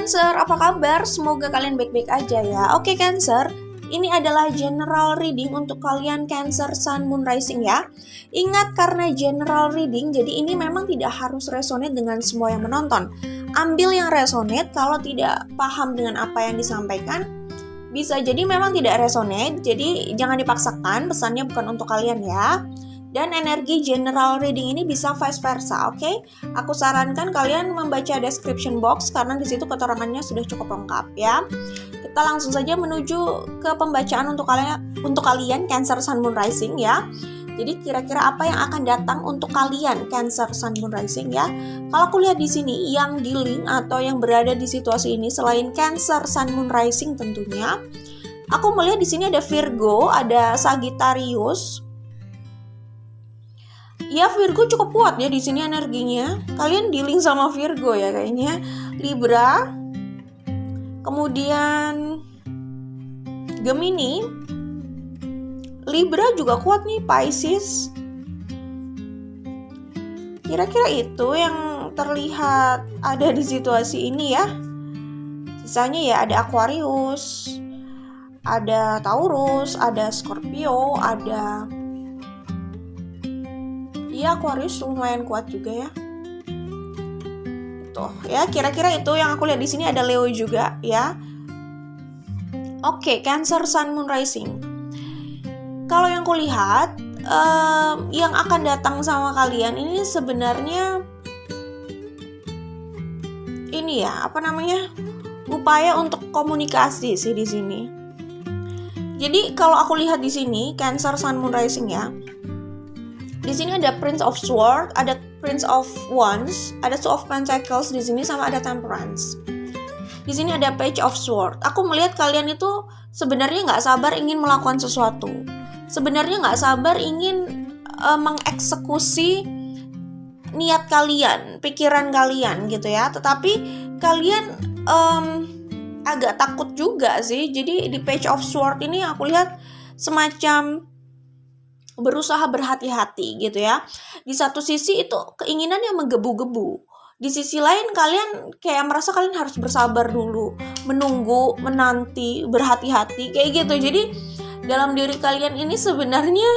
Cancer, apa kabar? Semoga kalian baik-baik aja ya. Oke Cancer, ini adalah general reading untuk kalian Cancer Sun Moon Rising ya. Ingat, karena general reading, jadi ini memang tidak harus resonate dengan semua yang menonton. Ambil yang resonate, kalau tidak paham dengan apa yang disampaikan, bisa jadi memang tidak resonate, jadi jangan dipaksakan, pesannya bukan untuk kalian ya. Dan energi general reading ini bisa vice versa, oke? Aku sarankan kalian membaca description box karena di situ keterangannya sudah cukup lengkap ya. Kita langsung saja menuju ke pembacaan untuk kalian Cancer Sun Moon Rising ya. Jadi kira-kira apa yang akan datang untuk kalian Cancer Sun Moon Rising ya? Kalau aku lihat di sini yang di link atau yang berada di situasi ini selain Cancer Sun Moon Rising tentunya, aku melihat di sini ada Virgo, ada Sagittarius. Ya, Virgo cukup kuat ya di sini energinya. Kalian dealing sama Virgo ya kayaknya. Libra. Kemudian Gemini. Libra juga kuat nih, Pisces. Kira-kira itu yang terlihat ada di situasi ini ya. Sisanya ya ada Aquarius, ada Taurus, ada Scorpio, ada ya Aquarius lumayan kuat juga ya. Tuh ya, kira-kira itu yang aku lihat di sini. Ada Leo juga ya. Oke, Cancer Sun Moon Rising. Kalau yang kulihat yang akan datang sama kalian ini sebenarnya ini ya, upaya untuk komunikasi sih di sini. Jadi kalau aku lihat di sini Cancer Sun Moon Rising ya. Di sini ada Prince of Swords, ada Prince of Wands, ada Two of Pentacles di sini sama ada Temperance. Di sini ada Page of Swords. Aku melihat kalian itu sebenarnya nggak sabar ingin melakukan sesuatu. Sebenarnya nggak sabar ingin mengeksekusi niat kalian, pikiran kalian gitu ya. Tetapi kalian agak takut juga sih. Jadi di Page of Swords ini aku lihat semacam berusaha berhati-hati gitu ya. Di satu sisi itu keinginan yang menggebu-gebu. Di sisi lain kalian kayak merasa kalian harus bersabar dulu, menunggu, menanti, berhati-hati kayak gitu. Jadi dalam diri kalian ini sebenarnya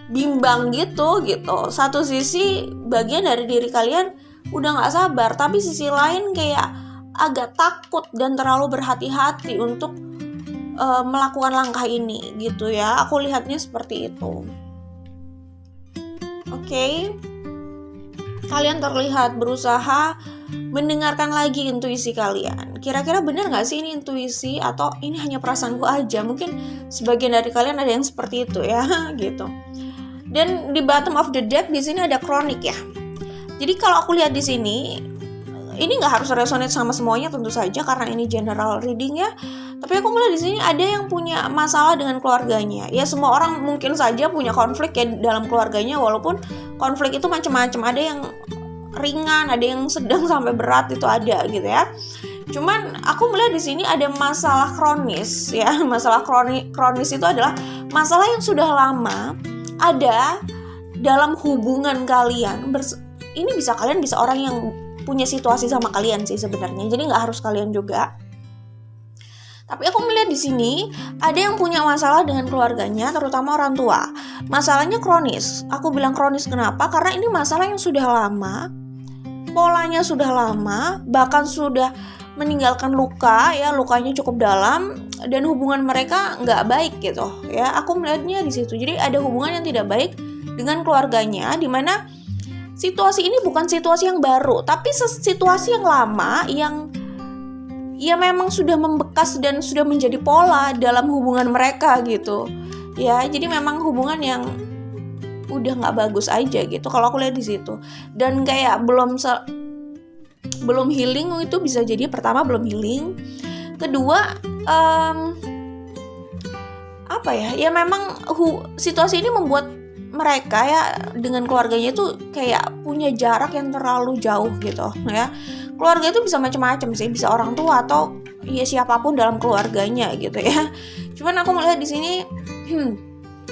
bimbang gitu. Satu sisi bagian dari diri kalian udah gak sabar, tapi sisi lain kayak agak takut dan terlalu berhati-hati untuk melakukan langkah ini gitu ya. Aku lihatnya seperti itu. Oke. Kalian terlihat berusaha mendengarkan lagi intuisi kalian. Kira-kira benar gak sih ini intuisi atau ini hanya perasaanku aja? Mungkin sebagian dari kalian ada yang seperti itu ya, gitu. Dan di bottom of the deck di sini ada Chronic ya. Jadi kalau aku lihat di sini, ini nggak harus resonate sama semuanya tentu saja karena ini general reading ya. Tapi aku melihat di sini ada yang punya masalah dengan keluarganya. Ya semua orang mungkin saja punya konflik ya dalam keluarganya, walaupun konflik itu macam-macam. Ada yang ringan, ada yang sedang sampai berat, itu ada gitu ya. Cuman aku melihat di sini ada masalah kronis ya. Masalah kronis itu adalah masalah yang sudah lama ada dalam hubungan kalian. Ini kalian bisa orang yang punya situasi sama kalian sih sebenarnya. Jadi nggak harus kalian juga. Tapi aku melihat di sini ada yang punya masalah dengan keluarganya, terutama orang tua. Masalahnya kronis. Aku bilang kronis kenapa? Karena ini masalah yang sudah lama, polanya sudah lama, bahkan sudah meninggalkan luka ya, lukanya cukup dalam dan hubungan mereka nggak baik gitu ya. Aku melihatnya di situ. Jadi ada hubungan yang tidak baik dengan keluarganya, di mana situasi ini bukan situasi yang baru, tapi situasi yang lama yang ya memang sudah membekas dan sudah menjadi pola dalam hubungan mereka gitu ya. Jadi memang hubungan yang udah nggak bagus aja gitu kalau aku lihat di situ. Dan kayak belum healing itu bisa jadi. Pertama belum healing, kedua ya memang situasi ini membuat mereka ya dengan keluarganya itu kayak punya jarak yang terlalu jauh gitu ya. Keluarga itu bisa macam-macam sih, bisa orang tua atau ya siapapun dalam keluarganya gitu ya. Cuman aku melihat di sini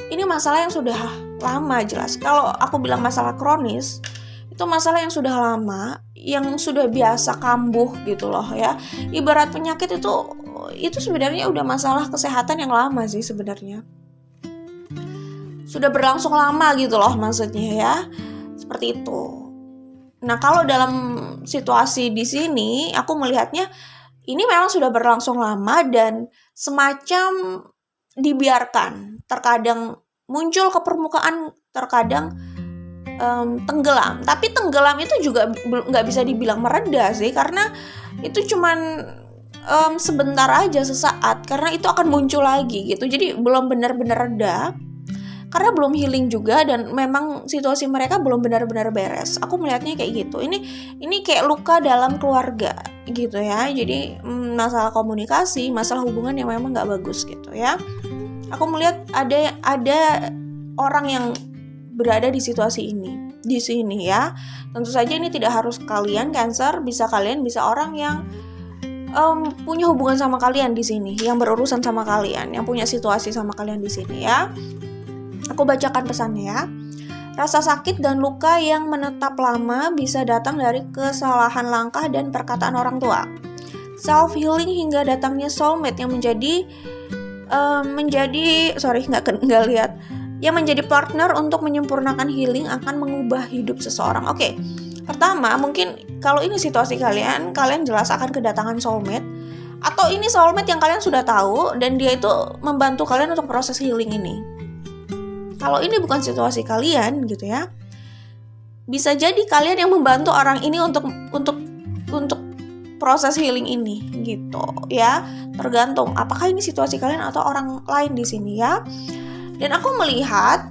ini masalah yang sudah lama jelas. Kalau aku bilang masalah kronis, itu masalah yang sudah lama yang sudah biasa kambuh gitu loh ya. Ibarat penyakit itu sebenarnya udah masalah kesehatan yang lama sih sebenarnya. Sudah berlangsung lama gitu loh maksudnya ya. Seperti itu. Nah, kalau dalam situasi di sini aku melihatnya ini memang sudah berlangsung lama dan semacam dibiarkan. Terkadang muncul ke permukaan, terkadang tenggelam. Tapi tenggelam itu juga nggak bisa dibilang mereda sih, karena itu cuman sebentar aja, sesaat, karena itu akan muncul lagi gitu. Jadi belum benar-benar reda, karena belum healing juga, dan memang situasi mereka belum benar-benar beres. Aku melihatnya kayak gitu. Ini kayak luka dalam keluarga gitu ya. Jadi masalah komunikasi, masalah hubungan yang memang nggak bagus gitu ya. Aku melihat ada orang yang berada di situasi ini, di sini ya. Tentu saja ini tidak harus kalian Cancer, bisa kalian, bisa orang yang punya hubungan sama kalian di sini, yang berurusan sama kalian, yang punya situasi sama kalian di sini ya. Aku bacakan pesannya ya. Rasa sakit dan luka yang menetap lama bisa datang dari kesalahan langkah dan perkataan orang tua. Self healing hingga datangnya soulmate yang yang menjadi partner untuk menyempurnakan healing akan mengubah hidup seseorang. Oke. Pertama, mungkin kalau ini situasi kalian jelas akan kedatangan soulmate, atau ini soulmate yang kalian sudah tahu dan dia itu membantu kalian untuk proses healing ini. Kalau ini bukan situasi kalian gitu ya, bisa jadi kalian yang membantu orang ini untuk proses healing ini gitu ya. Tergantung apakah ini situasi kalian atau orang lain di sini ya. Dan aku melihat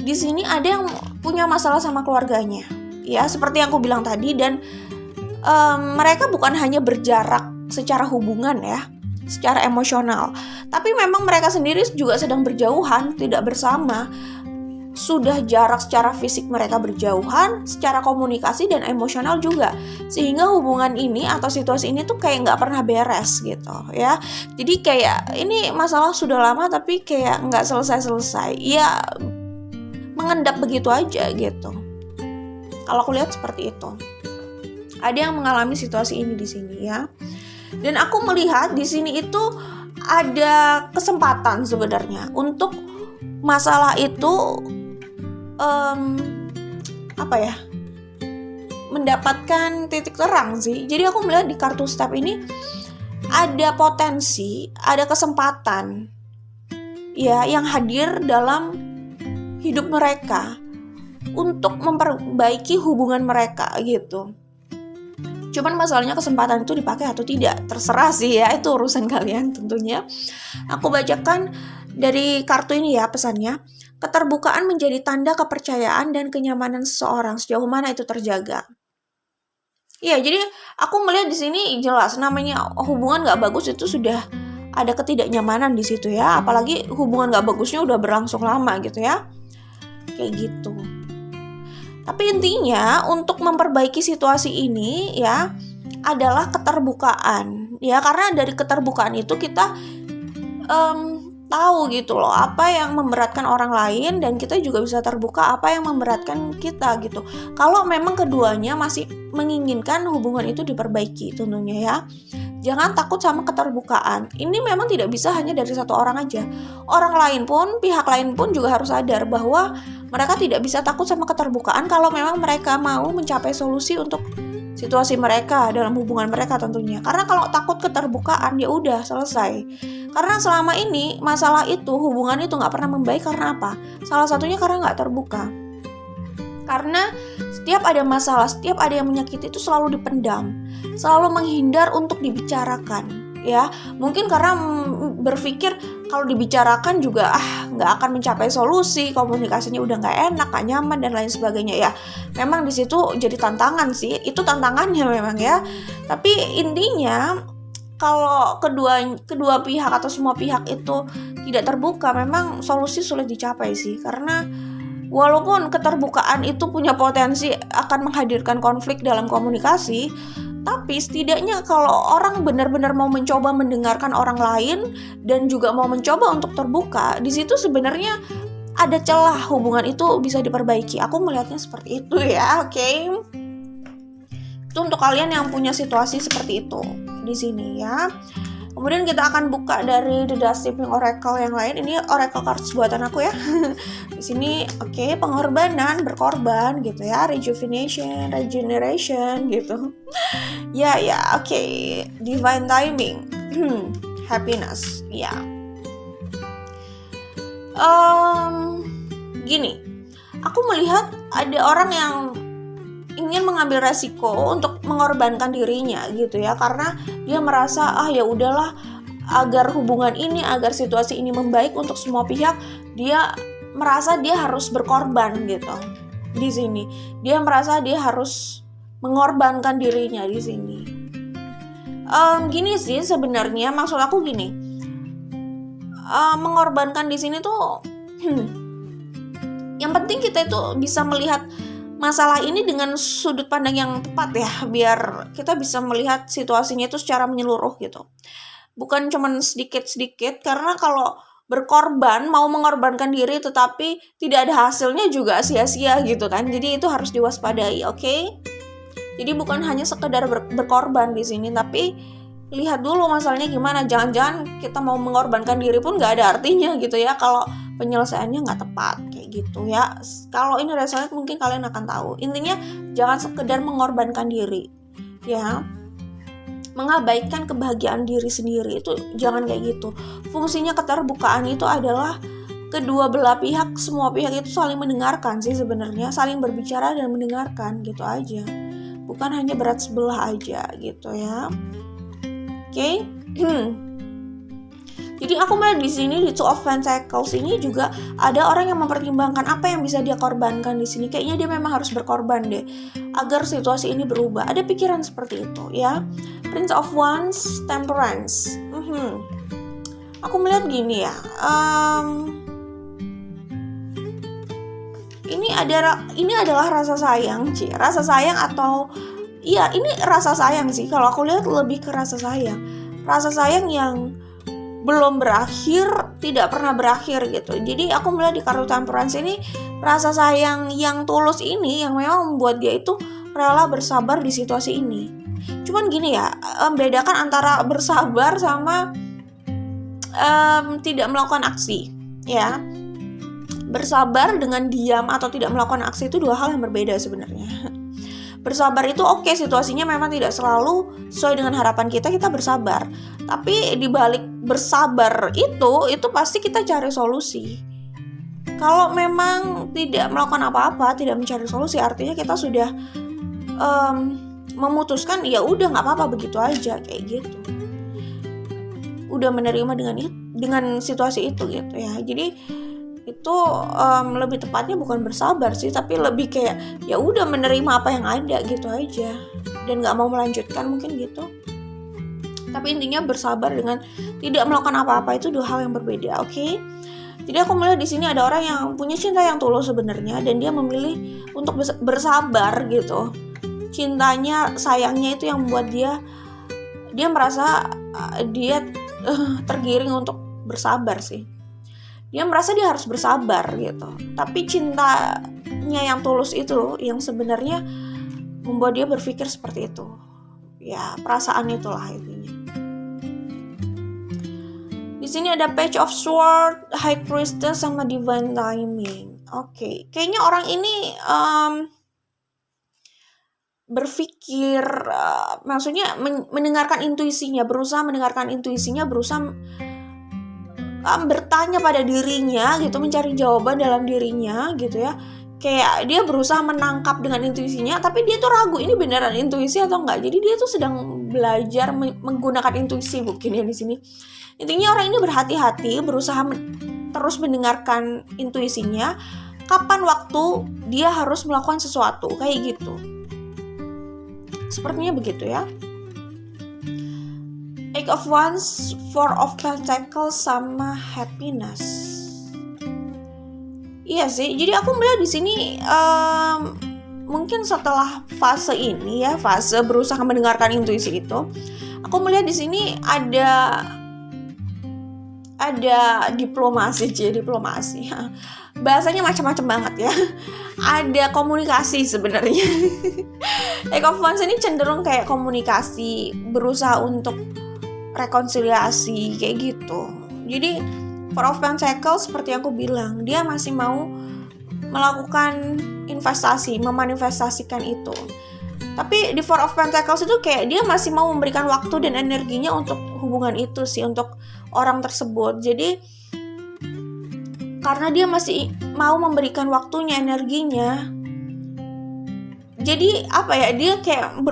di sini ada yang punya masalah sama keluarganya ya, seperti yang aku bilang tadi. Dan mereka bukan hanya berjarak secara hubungan ya, secara emosional, tapi memang mereka sendiri juga sedang berjauhan, tidak bersama. Sudah jarak secara fisik mereka berjauhan, secara komunikasi dan emosional juga, sehingga hubungan ini atau situasi ini tuh kayak nggak pernah beres gitu ya. Jadi kayak ini masalah sudah lama tapi kayak nggak selesai-selesai ya, mengendap begitu aja gitu. Kalau aku lihat seperti itu, ada yang mengalami situasi ini di sini ya. Dan aku melihat di sini itu ada kesempatan sebenarnya untuk masalah itu mendapatkan titik terang sih. Jadi aku melihat di kartu step ini ada potensi, ada kesempatan ya yang hadir dalam hidup mereka untuk memperbaiki hubungan mereka gitu. Cuman masalahnya kesempatan itu dipakai atau tidak, terserah sih ya, itu urusan kalian tentunya. Aku bacakan dari kartu ini ya pesannya. Keterbukaan menjadi tanda kepercayaan dan kenyamanan seseorang, sejauh mana itu terjaga. Iya, jadi aku melihat di sini jelas namanya hubungan gak bagus itu sudah ada ketidaknyamanan di situ ya. Apalagi hubungan gak bagusnya udah berlangsung lama gitu ya. Kayak gitu. Tapi intinya untuk memperbaiki situasi ini ya adalah keterbukaan ya, karena dari keterbukaan itu kita tahu gitu loh apa yang memberatkan orang lain, dan kita juga bisa terbuka apa yang memberatkan kita gitu. Kalau memang keduanya masih menginginkan hubungan itu diperbaiki tentunya ya. Jangan takut sama keterbukaan. Ini memang tidak bisa hanya dari satu orang aja. Orang lain pun, pihak lain pun juga harus sadar bahwa mereka tidak bisa takut sama keterbukaan kalau memang mereka mau mencapai solusi untuk situasi mereka dalam hubungan mereka tentunya. Karena kalau takut keterbukaan ya udah selesai. Karena selama ini masalah itu, hubungan itu nggak pernah membaik karena apa? Salah satunya karena nggak terbuka. Karena setiap ada masalah, setiap ada yang menyakiti itu selalu dipendam, selalu menghindar untuk dibicarakan ya. Mungkin karena berpikir kalau dibicarakan juga nggak akan mencapai solusi, komunikasinya udah nggak enak, nggak nyaman dan lain sebagainya ya. Memang di situ jadi tantangan sih, itu tantangannya memang ya. Tapi intinya kalau kedua pihak atau semua pihak itu tidak terbuka, memang solusi sulit dicapai sih. Karena walaupun keterbukaan itu punya potensi akan menghadirkan konflik dalam komunikasi, tapi setidaknya kalau orang benar-benar mau mencoba mendengarkan orang lain dan juga mau mencoba untuk terbuka, di situ sebenarnya ada celah hubungan itu bisa diperbaiki. Aku melihatnya seperti itu ya, oke. Itu untuk kalian yang punya situasi seperti itu di sini ya. Kemudian kita akan buka dari The Dusty Pink Oracle yang lain. Ini Oracle cards buatan aku ya. Di sini oke, pengorbanan, berkorban gitu ya, rejuvenation, regeneration gitu. Ya, oke. Divine timing. Happiness. Ya. Gini. Aku melihat ada orang yang ingin mengambil resiko untuk mengorbankan dirinya gitu ya, karena dia merasa ya udahlah, agar hubungan ini, agar situasi ini membaik untuk semua pihak, dia merasa dia harus berkorban gitu. Di sini dia merasa dia harus mengorbankan dirinya di sini. Gini sih sebenarnya, maksud aku gini, mengorbankan di sini tuh yang penting kita itu bisa melihat masalah ini dengan sudut pandang yang tepat ya, biar kita bisa melihat situasinya itu secara menyeluruh gitu. Bukan cuman sedikit-sedikit, karena kalau berkorban, mau mengorbankan diri tetapi tidak ada hasilnya juga sia-sia gitu kan. Jadi itu harus diwaspadai, oke? Jadi bukan hanya sekedar berkorban di sini, tapi lihat dulu masalahnya gimana. Jangan-jangan kita mau mengorbankan diri pun nggak ada artinya gitu ya, kalau penyelesaiannya nggak tepat kayak gitu ya. Kalau ini resonate mungkin kalian akan tahu. Intinya jangan sekedar mengorbankan diri ya, mengabaikan kebahagiaan diri sendiri, itu jangan kayak gitu. Fungsinya keterbukaan itu adalah kedua belah pihak, semua pihak itu saling mendengarkan sih sebenarnya, saling berbicara dan mendengarkan gitu aja, bukan hanya berat sebelah aja gitu ya. Oke. Jadi aku melihat di sini di Two of Pentacles ini juga ada orang yang mempertimbangkan apa yang bisa dia korbankan di sini. Kayaknya dia memang harus berkorban deh agar situasi ini berubah. Ada pikiran seperti itu ya. Prince of Wands, Temperance. Aku melihat gini ya. Ini adalah rasa sayang, rasa sayang atau iya, ini rasa sayang sih. Kalau aku lihat lebih ke rasa sayang. Rasa sayang yang belum berakhir, tidak pernah berakhir gitu. Jadi aku melihat di kartu Temperance ini rasa sayang yang tulus ini yang memang membuat dia itu rela bersabar di situasi ini. Cuman gini ya, bedakan antara bersabar sama tidak melakukan aksi ya. Bersabar dengan diam atau tidak melakukan aksi itu dua hal yang berbeda sebenarnya. Bersabar itu oke, situasinya memang tidak selalu sesuai dengan harapan kita bersabar. Tapi di balik bersabar itu pasti kita cari solusi. Kalau memang tidak melakukan apa-apa, tidak mencari solusi, artinya kita sudah memutuskan ya udah nggak apa-apa begitu aja kayak gitu. Udah menerima dengan situasi itu gitu ya. Jadi itu lebih tepatnya bukan bersabar sih, tapi lebih kayak ya udah menerima apa yang ada gitu aja dan nggak mau melanjutkan mungkin gitu. Tapi intinya bersabar dengan tidak melakukan apa-apa itu dua hal yang berbeda, oke? Jadi aku melihat di sini ada orang yang punya cinta yang tulus sebenarnya dan dia memilih untuk bersabar gitu. Cintanya, sayangnya itu yang membuat dia merasa dia tergiring untuk bersabar sih. Dia merasa dia harus bersabar gitu. Tapi cintanya yang tulus itu yang sebenarnya membuat dia berpikir seperti itu. Ya, perasaan itulah intinya. Di sini ada Page of Swords, High Priestess sama Divine Timing. Oke. Kayaknya orang ini berpikir, maksudnya mendengarkan intuisinya, berusaha mendengarkan intuisinya, berusaha bertanya pada dirinya gitu, mencari jawaban dalam dirinya gitu ya. Kayak dia berusaha menangkap dengan intuisinya, tapi dia tuh ragu ini beneran intuisi atau enggak. Jadi dia tuh sedang belajar menggunakan intuisi mungkin ya di sini. Intinya orang ini berhati-hati, berusaha terus mendengarkan intuisinya. Kapan waktu dia harus melakukan sesuatu kayak gitu. Sepertinya begitu ya. Eight of Wands, Four of Pentacles sama Happiness. Iya sih. Jadi aku melihat di sini mungkin setelah fase ini ya, fase berusaha mendengarkan intuisi itu, aku melihat di sini ada ada diplomasi, bahasanya macam-macam banget ya. Ada komunikasi sebenarnya. Eight of Wands ini cenderung kayak komunikasi, berusaha untuk rekonsiliasi kayak gitu. Jadi Four of Pentacles seperti yang aku bilang, dia masih mau melakukan investasi, memanifestasikan itu. Tapi di Four of Pentacles itu kayak dia masih mau memberikan waktu dan energinya untuk hubungan itu sih, untuk orang tersebut. Jadi karena dia masih mau memberikan waktunya, energinya, jadi apa ya, dia kayak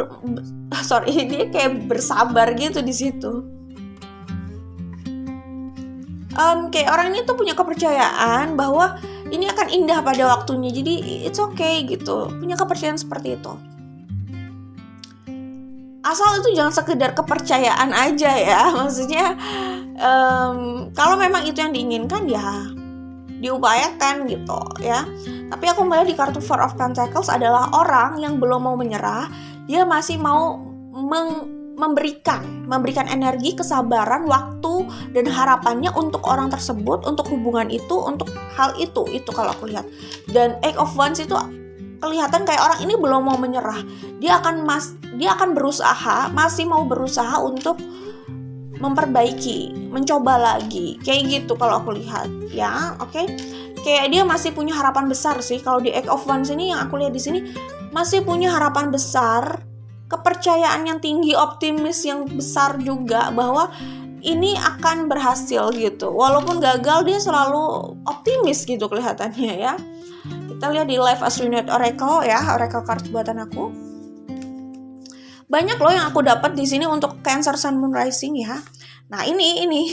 dia kayak bersabar gitu di situ. Kayak orang ini tuh punya kepercayaan bahwa ini akan indah pada waktunya, jadi it's okay gitu, punya kepercayaan seperti itu. Asal itu jangan sekedar kepercayaan aja ya, maksudnya kalau memang itu yang diinginkan ya diupayakan gitu ya. Tapi aku melihat di kartu Four of Pentacles adalah orang yang belum mau menyerah, dia masih mau memberikan energi, kesabaran, waktu dan harapannya untuk orang tersebut, untuk hubungan itu, untuk hal itu kalau aku lihat. Dan Eight of Wands itu kelihatan kayak orang ini belum mau menyerah, dia akan berusaha, masih mau berusaha untuk memperbaiki, mencoba lagi, kayak gitu kalau aku lihat ya. Oke. Kayak dia masih punya harapan besar sih kalau di Eight of Wands ini, yang aku lihat di sini masih punya harapan besar, kepercayaan yang tinggi, optimis yang besar juga bahwa ini akan berhasil gitu. Walaupun gagal, dia selalu optimis gitu kelihatannya ya. Kita lihat di Life as We Know It Oracle ya, Oracle card buatan aku. Banyak loh yang aku dapat di sini untuk Cancer, Sun, Moon, Rising ya. Nah ini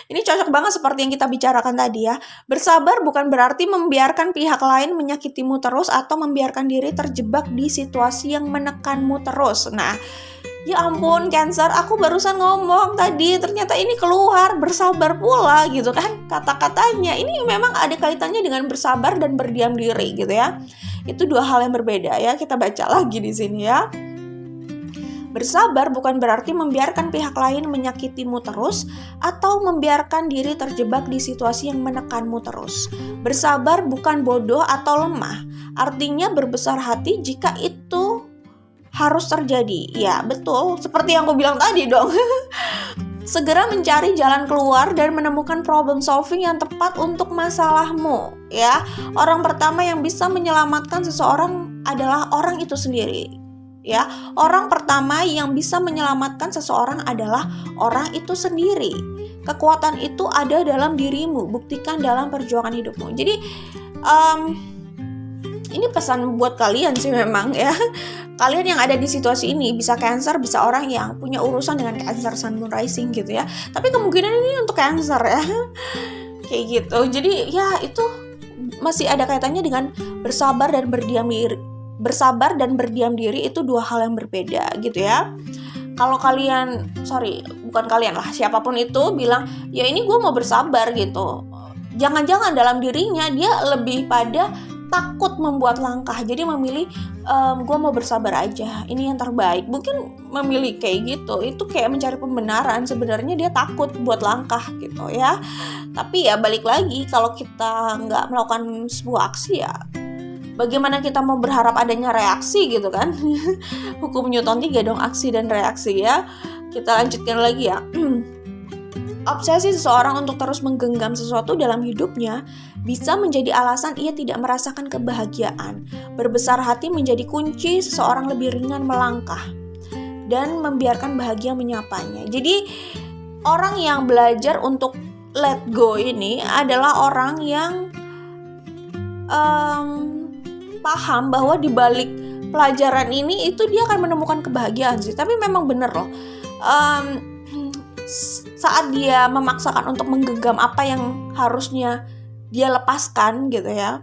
cocok banget seperti yang kita bicarakan tadi ya. Bersabar bukan berarti membiarkan pihak lain menyakitimu terus atau membiarkan diri terjebak di situasi yang menekanmu terus. Nah, ya ampun Cancer, aku barusan ngomong tadi, ternyata ini keluar bersabar pula gitu kan kata-katanya. Ini memang ada kaitannya dengan bersabar dan berdiam diri gitu ya. Itu dua hal yang berbeda ya. Kita baca lagi di sini ya. Bersabar bukan berarti membiarkan pihak lain menyakitimu terus atau membiarkan diri terjebak di situasi yang menekanmu terus. Bersabar bukan bodoh atau lemah, artinya berbesar hati jika itu harus terjadi. Ya betul, seperti yang aku bilang tadi dong. Segera mencari jalan keluar dan menemukan problem solving yang tepat untuk masalahmu ya. Orang pertama yang bisa menyelamatkan seseorang adalah orang itu sendiri. Ya, orang pertama yang bisa menyelamatkan seseorang adalah orang itu sendiri. Kekuatan itu ada dalam dirimu, buktikan dalam perjuangan hidupmu. Jadi ini pesan buat kalian sih memang ya. Kalian yang ada di situasi ini, bisa Cancer, bisa orang yang punya urusan dengan Cancer, Sun, Moon, Rising gitu ya. Tapi kemungkinan ini untuk Cancer ya. Kayak gitu. Jadi ya itu masih ada kaitannya dengan bersabar dan berdiam diri. Bersabar dan berdiam diri itu dua hal yang berbeda gitu ya. Kalau kalian, bukan kalian lah, siapapun itu bilang, ya ini gue mau bersabar gitu, jangan-jangan dalam dirinya dia lebih pada takut membuat langkah. Jadi memilih, gue mau bersabar aja, ini yang terbaik. Mungkin memilih kayak gitu, itu kayak mencari pembenaran. Sebenarnya dia takut buat langkah gitu ya. Tapi ya balik lagi, kalau kita nggak melakukan sebuah aksi ya bagaimana kita mau berharap adanya reaksi gitu kan. Hukum Newton 3 dong, aksi dan reaksi ya. Kita lanjutkan lagi ya. Obsesi seseorang untuk terus menggenggam sesuatu dalam hidupnya bisa menjadi alasan ia tidak merasakan kebahagiaan. Berbesar hati menjadi kunci seseorang lebih ringan melangkah dan membiarkan bahagia menyapanya. Jadi orang yang belajar untuk let go ini adalah orang yang paham bahwa di balik pelajaran ini itu dia akan menemukan kebahagiaan sih. Tapi memang bener loh, saat dia memaksakan untuk menggenggam apa yang harusnya dia lepaskan gitu ya,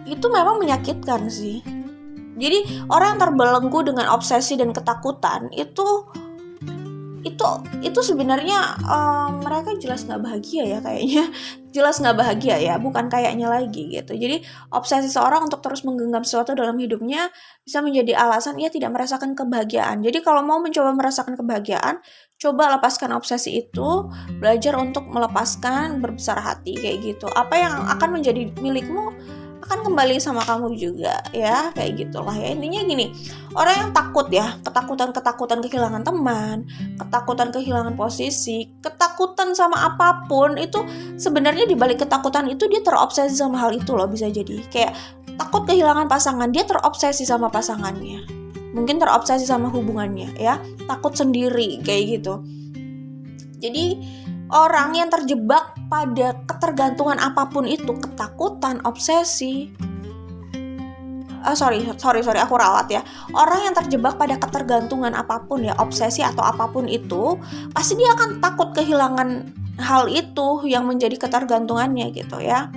itu memang menyakitkan sih. Jadi orang yang terbelenggu dengan obsesi dan ketakutan itu sebenarnya mereka jelas nggak bahagia ya kayaknya. Jelas nggak bahagia ya, bukan kayaknya lagi gitu. Jadi obsesi seorang untuk terus menggenggam sesuatu dalam hidupnya bisa menjadi alasan ia tidak merasakan kebahagiaan. Jadi kalau mau mencoba merasakan kebahagiaan, Coba lepaskan obsesi itu, belajar untuk melepaskan, berbesar hati kayak gitu. Apa yang akan menjadi milikmu akan kembali sama kamu juga ya, kayak gitulah ya. Intinya gini, orang yang takut ya, ketakutan kehilangan teman, ketakutan kehilangan posisi, ketakutan sama apapun itu sebenarnya di balik ketakutan itu dia terobsesi sama hal itu loh. Bisa jadi kayak takut kehilangan pasangan, dia terobsesi sama pasangannya, mungkin terobsesi sama hubungannya ya, takut sendiri kayak gitu. Jadi orang yang terjebak pada ketergantungan apapun itu, ketakutan, obsesi, sorry aku ralat ya. Orang yang terjebak pada ketergantungan apapun ya, obsesi atau apapun itu, pasti dia akan takut kehilangan hal itu yang menjadi ketergantungannya gitu ya.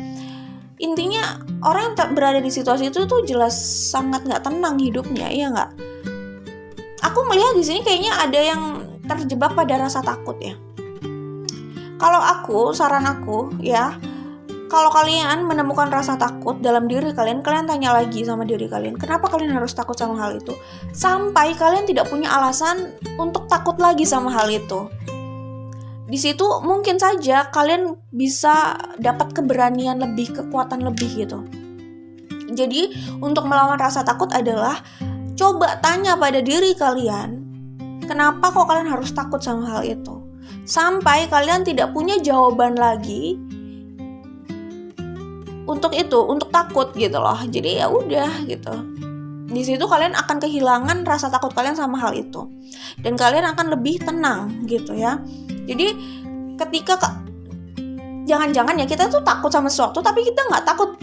Intinya orang yang berada di situasi itu tuh jelas sangat nggak tenang hidupnya, iya nggak? Aku melihat di sini kayaknya ada yang terjebak pada rasa takut ya. Kalau aku, saran aku ya, kalau kalian menemukan rasa takut dalam diri kalian tanya lagi sama diri kalian, kenapa kalian harus takut sama hal itu? Sampai kalian tidak punya alasan untuk takut lagi sama hal itu. Di situ mungkin saja kalian bisa dapat keberanian lebih, kekuatan lebih gitu. Jadi untuk melawan rasa takut adalah coba tanya pada diri kalian, kenapa kok kalian harus takut sama hal itu? Sampai kalian tidak punya jawaban lagi untuk itu, untuk takut gitu loh. Jadi ya udah gitu. Di situ kalian akan kehilangan rasa takut kalian sama hal itu, dan kalian akan lebih tenang gitu ya. Jadi ketika jangan-jangan ya kita tuh takut sama sesuatu tapi kita nggak takut,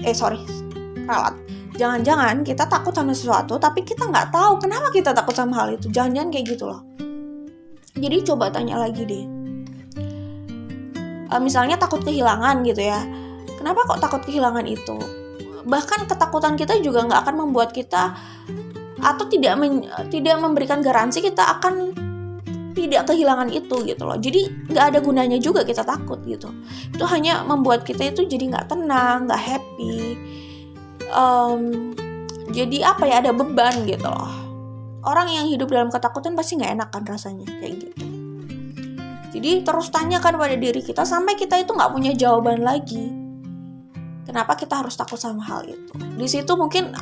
ralat. Jangan-jangan kita takut sama sesuatu tapi kita nggak tahu kenapa kita takut sama hal itu. Jangan-jangan kayak gitu loh. Jadi coba tanya lagi deh. Misalnya takut kehilangan gitu ya. Kenapa kok takut kehilangan itu? Bahkan ketakutan kita juga nggak akan membuat kita atau tidak memberikan garansi kita akan tidak kehilangan itu gitu loh. Jadi nggak ada gunanya juga kita takut gitu. Itu hanya membuat kita itu jadi nggak tenang, nggak happy. Jadi ada beban gitu loh. Orang yang hidup dalam ketakutan pasti nggak enak kan rasanya kayak gitu. Jadi terus tanyakan pada diri kita sampai kita itu nggak punya jawaban lagi. Kenapa kita harus takut sama hal itu? Di situ mungkin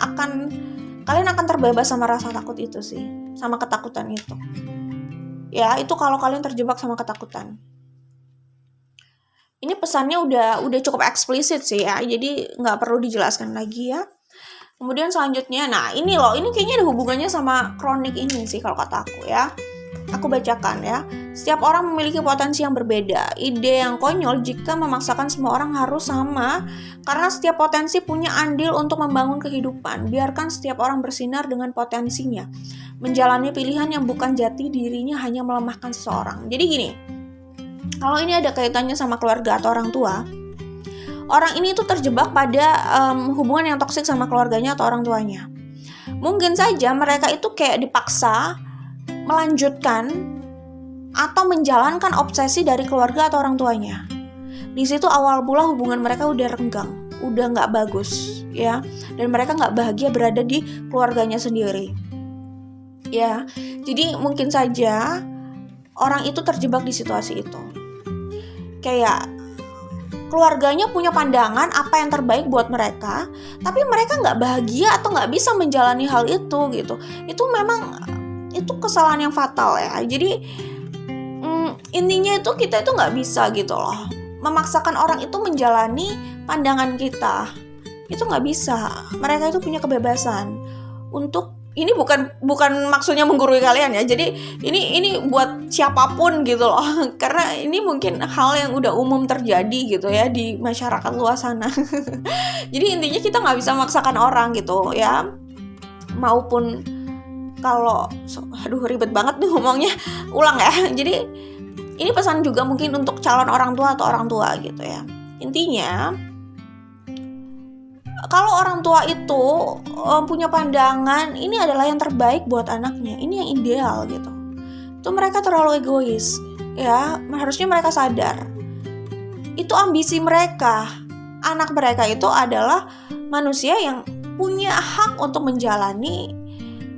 kalian akan terbebas sama rasa takut itu sih, sama ketakutan itu. Ya itu kalau kalian terjebak sama ketakutan. Ini pesannya udah cukup eksplisit sih ya, jadi nggak perlu dijelaskan lagi ya. Kemudian selanjutnya, nah ini kayaknya ada hubungannya sama kronik ini sih kalau kata aku ya. Aku bacakan ya. Setiap orang memiliki potensi yang berbeda. Ide yang konyol jika memaksakan semua orang harus sama, karena setiap potensi punya andil untuk membangun kehidupan. Biarkan setiap orang bersinar dengan potensinya. Menjalani pilihan yang bukan jati dirinya hanya melemahkan seseorang. Jadi gini, kalau ini ada kaitannya sama keluarga atau orang tua, orang ini tuh terjebak pada hubungan yang toksik sama keluarganya atau orang tuanya. Mungkin saja mereka itu kayak dipaksa melanjutkan atau menjalankan obsesi dari keluarga atau orang tuanya. Di situ awal mula hubungan mereka udah renggang, udah nggak bagus, ya, dan mereka nggak bahagia berada di keluarganya sendiri, ya. Jadi mungkin saja orang itu terjebak di situasi itu, kayak keluarganya punya pandangan apa yang terbaik buat mereka, tapi mereka nggak bahagia atau nggak bisa menjalani hal itu gitu. Itu memang itu kesalahan yang fatal ya. Jadi intinya itu kita itu nggak bisa gitu loh memaksakan orang itu menjalani pandangan kita. Itu nggak bisa. Mereka itu punya kebebasan untuk, ini bukan maksudnya menggurui kalian ya. Jadi ini buat siapapun gitu loh. Karena ini mungkin hal yang udah umum terjadi gitu ya di masyarakat luas sana. Jadi intinya kita nggak bisa memaksakan orang gitu ya. Maupun kalau ribet banget nih ngomongnya, ulang ya. Jadi ini pesan juga mungkin untuk calon orang tua atau orang tua gitu ya. Intinya kalau orang tua itu punya pandangan ini adalah yang terbaik buat anaknya, ini yang ideal gitu, itu mereka terlalu egois ya. Harusnya mereka sadar itu ambisi mereka. Anak mereka itu adalah manusia yang punya hak untuk menjalani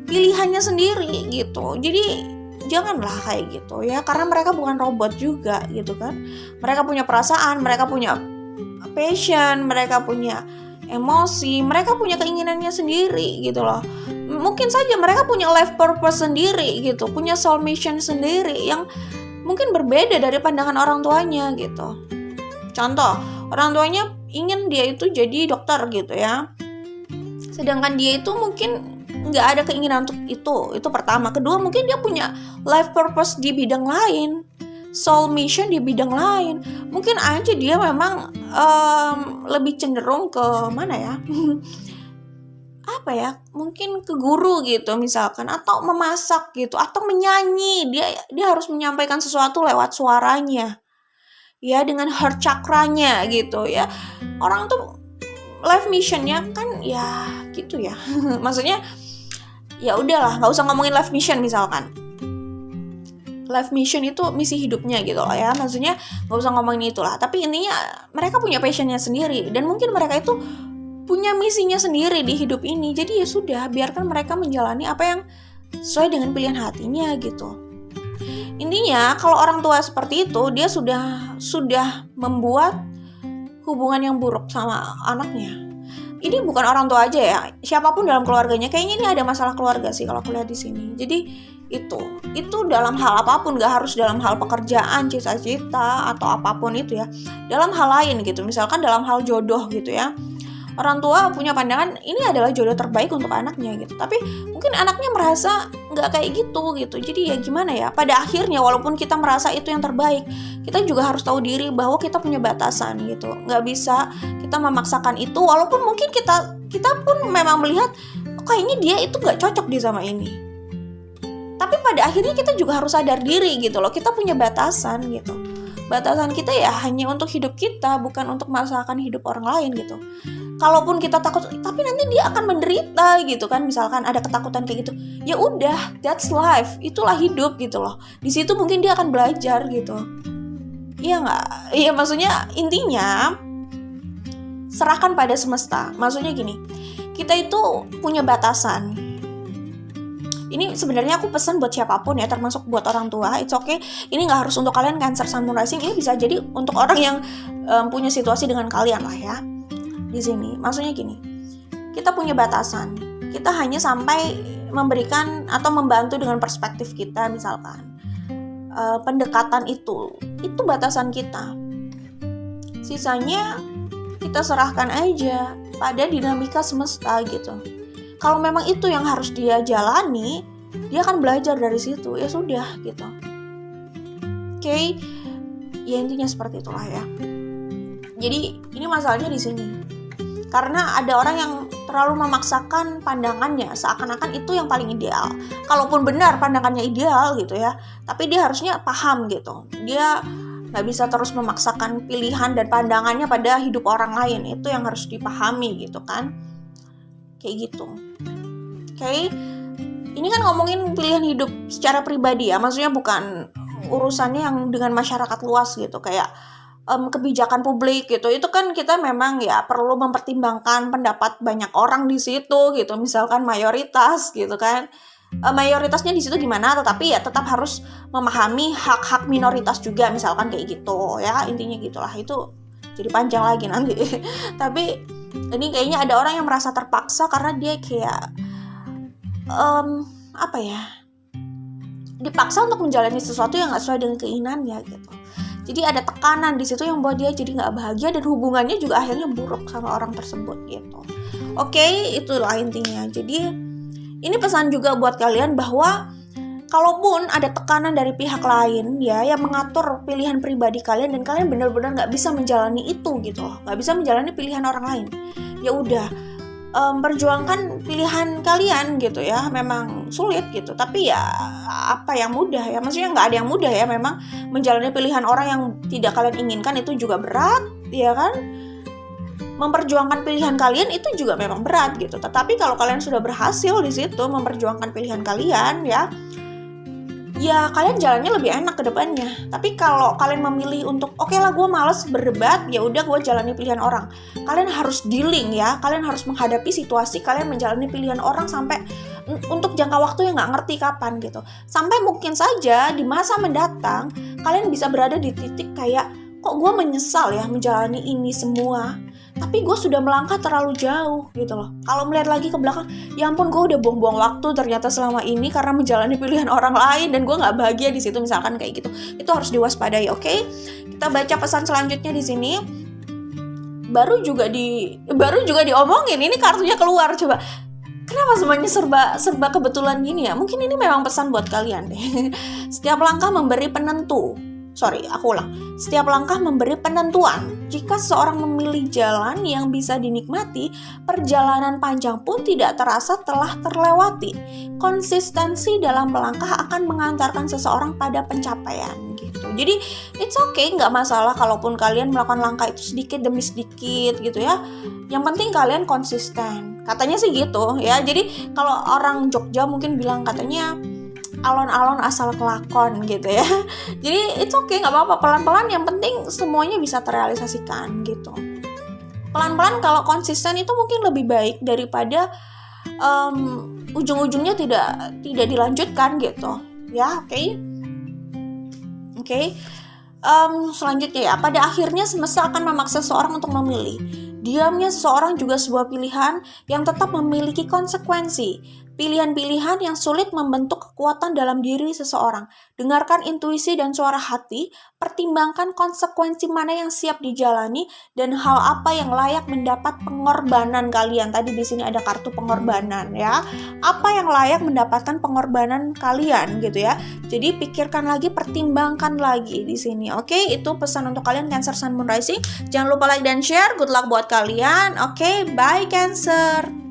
pilihannya sendiri gitu. Jadi janganlah kayak gitu ya, karena mereka bukan robot juga gitu kan. Mereka punya perasaan, mereka punya passion, mereka punya emosi, mereka punya keinginannya sendiri gitu loh. Mungkin saja mereka punya life purpose sendiri gitu, punya soul mission sendiri yang mungkin berbeda dari pandangan orang tuanya gitu. Contoh, orang tuanya ingin dia itu jadi dokter gitu ya, sedangkan dia itu mungkin nggak ada keinginan untuk itu pertama. Kedua, mungkin dia punya life purpose di bidang lain, soul mission di bidang lain. Mungkin aja dia memang lebih cenderung ke mana ya apa ya, mungkin ke guru gitu misalkan, atau memasak gitu, atau menyanyi. Dia harus menyampaikan sesuatu lewat suaranya ya, dengan heart chakranya gitu ya. Orang tuh life missionnya kan ya gitu ya maksudnya ya udahlah, nggak usah ngomongin life mission. Misalkan life mission itu misi hidupnya gitu loh ya, maksudnya nggak usah ngomongin itulah. Tapi intinya mereka punya passionnya sendiri, dan mungkin mereka itu punya misinya sendiri di hidup ini. Jadi ya sudah, biarkan mereka menjalani apa yang sesuai dengan pilihan hatinya gitu. Intinya kalau orang tua seperti itu, dia sudah membuat hubungan yang buruk sama anaknya. Ini bukan orang tua aja ya, siapapun dalam keluarganya. Kayaknya ini ada masalah keluarga sih kalau aku lihat di sini. Jadi itu dalam hal apapun, gak harus dalam hal pekerjaan, cita-cita atau apapun itu ya. Dalam hal lain gitu, misalkan dalam hal jodoh gitu ya. Orang tua punya pandangan ini adalah jodoh terbaik untuk anaknya gitu, tapi mungkin anaknya merasa nggak kayak gitu. Jadi ya gimana ya, pada akhirnya walaupun kita merasa itu yang terbaik, kita juga harus tahu diri bahwa kita punya batasan gitu. Nggak bisa kita memaksakan itu, walaupun mungkin kita pun memang melihat kayaknya dia itu nggak cocok di sama ini. Tapi pada akhirnya kita juga harus sadar diri gitu loh, kita punya batasan gitu. Batasan kita ya hanya untuk hidup kita, bukan untuk masalahkan hidup orang lain gitu. Kalaupun kita takut, tapi nanti dia akan menderita gitu kan, misalkan ada ketakutan kayak gitu. Ya udah, that's life, itulah hidup gitu loh. Di situ mungkin dia akan belajar gitu. Iya nggak? Iya, maksudnya intinya serahkan pada semesta. Maksudnya gini, kita itu punya batasan. Ini sebenarnya aku pesan buat siapapun ya, termasuk buat orang tua. It's okay. Ini nggak harus untuk kalian Cancer, Sun, Moon, Rising. Ini bisa jadi untuk orang yang punya situasi dengan kalian lah ya. Di sini, maksudnya gini, kita punya batasan. Kita hanya sampai memberikan atau membantu dengan perspektif kita, misalkan pendekatan itu batasan kita. Sisanya kita serahkan aja pada dinamika semesta gitu. Kalau memang itu yang harus dia jalani, dia akan belajar dari situ. Ya sudah gitu. Oke, ya intinya seperti itulah ya. Jadi ini masalahnya di sini. Karena ada orang yang terlalu memaksakan pandangannya, seakan-akan itu yang paling ideal. Kalaupun benar pandangannya ideal gitu ya, tapi dia harusnya paham gitu. Dia nggak bisa terus memaksakan pilihan dan pandangannya pada hidup orang lain. Itu yang harus dipahami gitu kan. Kayak gitu. Oke. Ini kan ngomongin pilihan hidup secara pribadi ya. Maksudnya bukan urusannya yang dengan masyarakat luas gitu. Kayak kebijakan publik gitu. Itu kan kita memang ya perlu mempertimbangkan pendapat banyak orang di situ gitu. Misalkan mayoritas gitu kan. Mayoritasnya di situ gimana, tetapi ya tetap harus memahami hak-hak minoritas juga, misalkan kayak gitu ya. Intinya gitulah. Itu jadi panjang lagi nanti. Tapi ini kayaknya ada orang yang merasa terpaksa karena dia kayak apa ya, dipaksa untuk menjalani sesuatu yang nggak sesuai dengan keinginannya gitu. Jadi ada tekanan di situ yang buat dia jadi nggak bahagia, dan hubungannya juga akhirnya buruk sama orang tersebut gitu. Oke, itulah intinya. Jadi ini pesan juga buat kalian bahwa kalaupun ada tekanan dari pihak lain ya yang mengatur pilihan pribadi kalian, dan kalian benar-benar nggak bisa menjalani itu gitu loh, nggak bisa menjalani pilihan orang lain, ya udah, perjuangkan pilihan kalian gitu ya. Memang sulit gitu, tapi ya apa yang mudah ya, maksudnya nggak ada yang mudah ya. Memang menjalani pilihan orang yang tidak kalian inginkan itu juga berat ya kan. Memperjuangkan pilihan kalian itu juga memang berat gitu. Tetapi kalau kalian sudah berhasil di situ memperjuangkan pilihan kalian ya ya kalian jalannya lebih enak ke depannya. Tapi kalau kalian memilih untuk oke lah gue males berdebat, ya udah gue jalani pilihan orang. Kalian harus dealing ya, kalian harus menghadapi situasi kalian menjalani pilihan orang sampai untuk jangka waktu yang nggak ngerti kapan gitu. Sampai mungkin saja di masa mendatang kalian bisa berada di titik kayak kok gue menyesal ya menjalani ini semua. Tapi gue sudah melangkah terlalu jauh gitu loh. Kalau melihat lagi ke belakang, ya ampun gue udah buang-buang waktu ternyata selama ini karena menjalani pilihan orang lain dan gue nggak bahagia di situ misalkan kayak gitu. Itu harus diwaspadai, oke? Kita baca pesan selanjutnya di sini. Baru juga diomongin, ini kartunya keluar coba. Kenapa semuanya serba kebetulan gini ya? Mungkin ini memang pesan buat kalian deh. Setiap langkah memberi penentu. Setiap langkah memberi penentuan. Jika seseorang memilih jalan yang bisa dinikmati, perjalanan panjang pun tidak terasa telah terlewati. Konsistensi dalam melangkah akan mengantarkan seseorang pada pencapaian gitu. Jadi it's okay, nggak masalah kalaupun kalian melakukan langkah itu sedikit demi sedikit gitu ya. Yang penting kalian konsisten. Katanya sih gitu ya. Jadi kalau orang Jogja mungkin bilang katanya alon-alon asal kelakon gitu ya. Jadi it's okay, nggak apa-apa, pelan-pelan yang penting semuanya bisa terrealisasikan gitu. Pelan-pelan kalau konsisten itu mungkin lebih baik daripada ujung-ujungnya tidak dilanjutkan gitu ya. Oke. Selanjutnya ya, pada akhirnya semesta akan memaksa seseorang untuk memilih. Diamnya seseorang juga sebuah pilihan yang tetap memiliki konsekuensi. Pilihan-pilihan yang sulit membentuk kekuatan dalam diri seseorang. Dengarkan intuisi dan suara hati, pertimbangkan konsekuensi mana yang siap dijalani dan hal apa yang layak mendapat pengorbanan kalian. Tadi di sini ada kartu pengorbanan ya. Apa yang layak mendapatkan pengorbanan kalian gitu ya. Jadi pikirkan lagi, pertimbangkan lagi di sini. Oke, itu pesan untuk kalian Cancer Sun Moon Rising. Jangan lupa like dan share. Good luck buat kalian. Oke, bye Cancer.